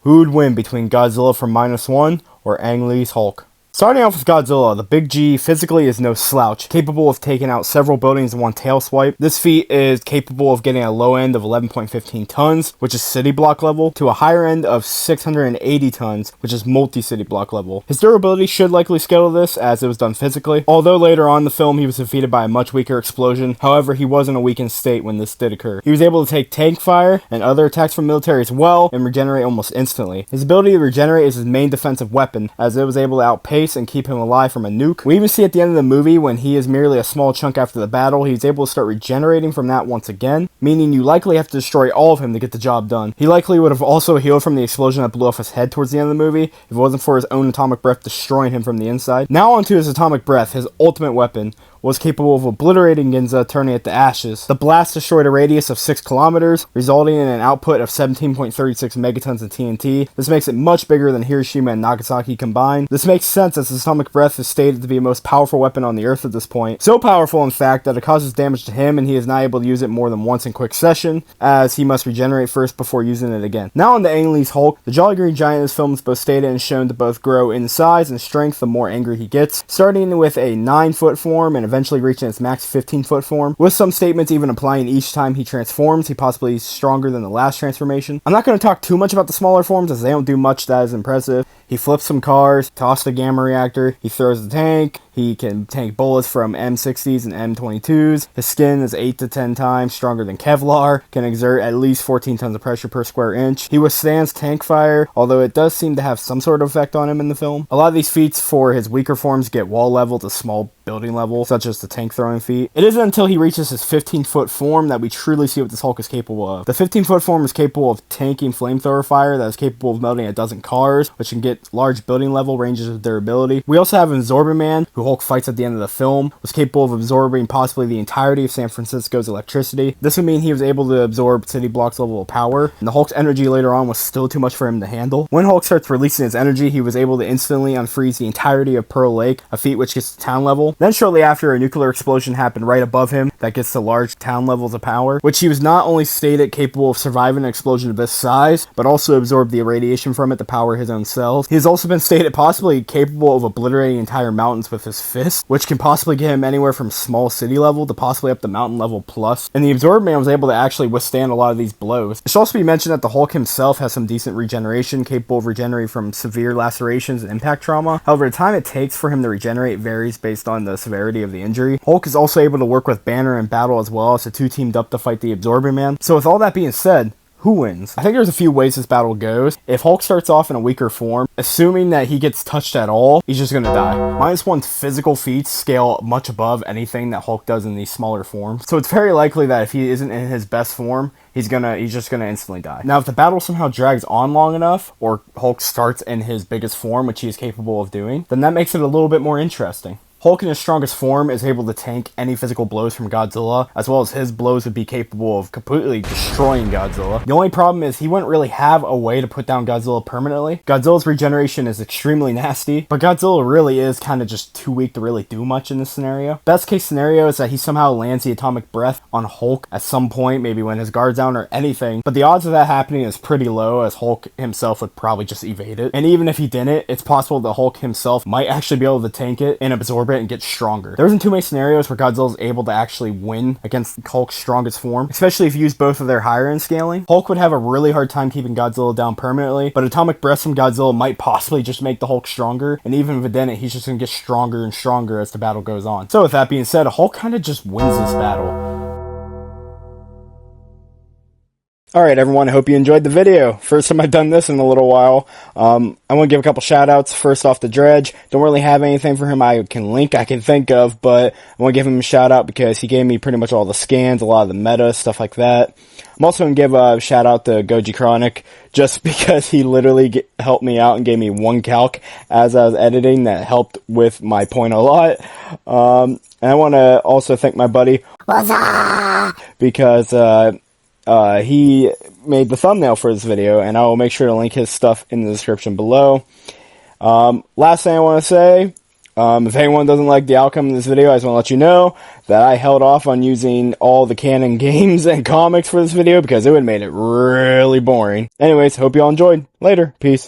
Who would win between Godzilla from -1 or Ang Lee's Hulk? Starting off with Godzilla, the Big G physically is no slouch, capable of taking out several buildings in one tail swipe. This feat is capable of getting a low end of 11.15 tons, which is city block level, to a higher end of 680 tons, which is multi-city block level. His durability should likely scale to this, as it was done physically, although later on in the film he was defeated by a much weaker explosion. However, he was in a weakened state when this did occur. He was able to take tank fire and other attacks from military as well, and regenerate almost instantly. His ability to regenerate is his main defensive weapon, as it was able to outpace and keep him alive from a nuke. We even see at the end of the movie, when he is merely a small chunk after the battle, he's able to start regenerating from that once again, meaning you likely have to destroy all of him to get the job done. He likely would have also healed from the explosion that blew off his head towards the end of the movie, if it wasn't for his own atomic breath destroying him from the inside. Now onto his atomic breath, his ultimate weapon, was capable of obliterating Ginza, turning it to ashes. The blast destroyed a radius of 6 kilometers, resulting in an output of 17.36 megatons of TNT. This makes it much bigger than Hiroshima and Nagasaki combined. This makes sense, as his atomic breath is stated to be the most powerful weapon on the Earth at this point. So powerful, in fact, that it causes damage to him, and he is not able to use it more than once in quick session, as he must regenerate first before using it again. Now on to Ang Lee's Hulk. The Jolly Green Giant in this film is both stated and shown to both grow in size and strength the more angry he gets, starting with a 9-foot form and eventually reaching its max 15-foot form, with some statements even applying each time he transforms. He possibly is stronger than the last transformation. I'm not going to talk too much about the smaller forms, as they don't do much that is impressive. He flips some cars, tosses a gamma reactor, he throws the tank, he can tank bullets from M60s and M22s. His skin is 8 to 10 times stronger than Kevlar, can exert at least 14 tons of pressure per square inch. He withstands tank fire, although it does seem to have some sort of effect on him in the film. A lot of these feats for his weaker forms get wall level to small building level, such as the tank throwing feat. It isn't until he reaches his 15-foot form that we truly see what this Hulk is capable of. The 15-foot form is capable of tanking flamethrower fire that is capable of melting a dozen cars, which can get large building level ranges of durability. We also have Absorbing Man, who Hulk fights at the end of the film, was capable of absorbing possibly the entirety of San Francisco's electricity. This would mean he was able to absorb city blocks level of power, and the Hulk's energy later on was still too much for him to handle. When Hulk starts releasing his energy, he was able to instantly unfreeze the entirety of Pearl Lake, a feat which gets to town level. Then shortly after, a nuclear explosion happened right above him that gets to large town levels of power, which he was not only stated capable of surviving an explosion of this size, but also absorbed the irradiation from it to power his own cells. He has also been stated possibly capable of obliterating entire mountains with his fist, which can possibly get him anywhere from small city level to possibly up to mountain level plus. And the Absorbed Man was able to actually withstand a lot of these blows. It should also be mentioned that the Hulk himself has some decent regeneration, capable of regenerating from severe lacerations and impact trauma. However, the time it takes for him to regenerate varies based on the severity of the injury. Hulk is also able to work with Banner in battle as well, as the two teamed up to fight the Absorbing Man. So with all that being said, who wins? I think there's a few ways this battle goes. If Hulk starts off in a weaker form, assuming that he gets touched at all, he's just gonna die. -1's physical feats scale much above anything that Hulk does in these smaller forms. So it's very likely that if he isn't in his best form, he's just gonna instantly die. Now, if the battle somehow drags on long enough, or Hulk starts in his biggest form, which he is capable of doing, then that makes it a little bit more interesting. Hulk in his strongest form is able to tank any physical blows from Godzilla, as well as his blows would be capable of completely destroying Godzilla. The only problem is he wouldn't really have a way to put down Godzilla permanently. Godzilla's regeneration is extremely nasty, but Godzilla really is kind of just too weak to really do much in this scenario. Best case scenario is that he somehow lands the atomic breath on Hulk at some point, maybe when his guard's down or anything, but the odds of that happening is pretty low, as Hulk himself would probably just evade it. And even if he didn't, it's possible that Hulk himself might actually be able to tank it and absorb it and get stronger. There isn't too many scenarios where Godzilla is able to actually win against Hulk's strongest form, especially if you use both of their higher end scaling. Hulk would have a really hard time keeping Godzilla down permanently, but atomic breath from Godzilla might possibly just make the Hulk stronger, and even if it didn't, he's just gonna get stronger and stronger as the battle goes on. So with that being said, Hulk kind of just wins this battle. Alright everyone, I hope you enjoyed the video. First time I've done this in a little while. I want to give a couple shout outs. First off to Dredge. Don't really have anything for him I can think of, but I want to give him a shout out because he gave me pretty much all the scans, a lot of the meta, stuff like that. I'm also going to give a shout out to Goji Chronic, just because he literally helped me out and gave me one calc as I was editing that helped with my point a lot. And I want to also thank my buddy, because he made the thumbnail for this video, and I will make sure to link his stuff in the description below. Last thing I want to say, If anyone doesn't like the outcome of this video, I just want to let you know that I held off on using all the canon games and comics for this video because it would have made it really boring. Anyways, hope you all enjoyed. Later. Peace.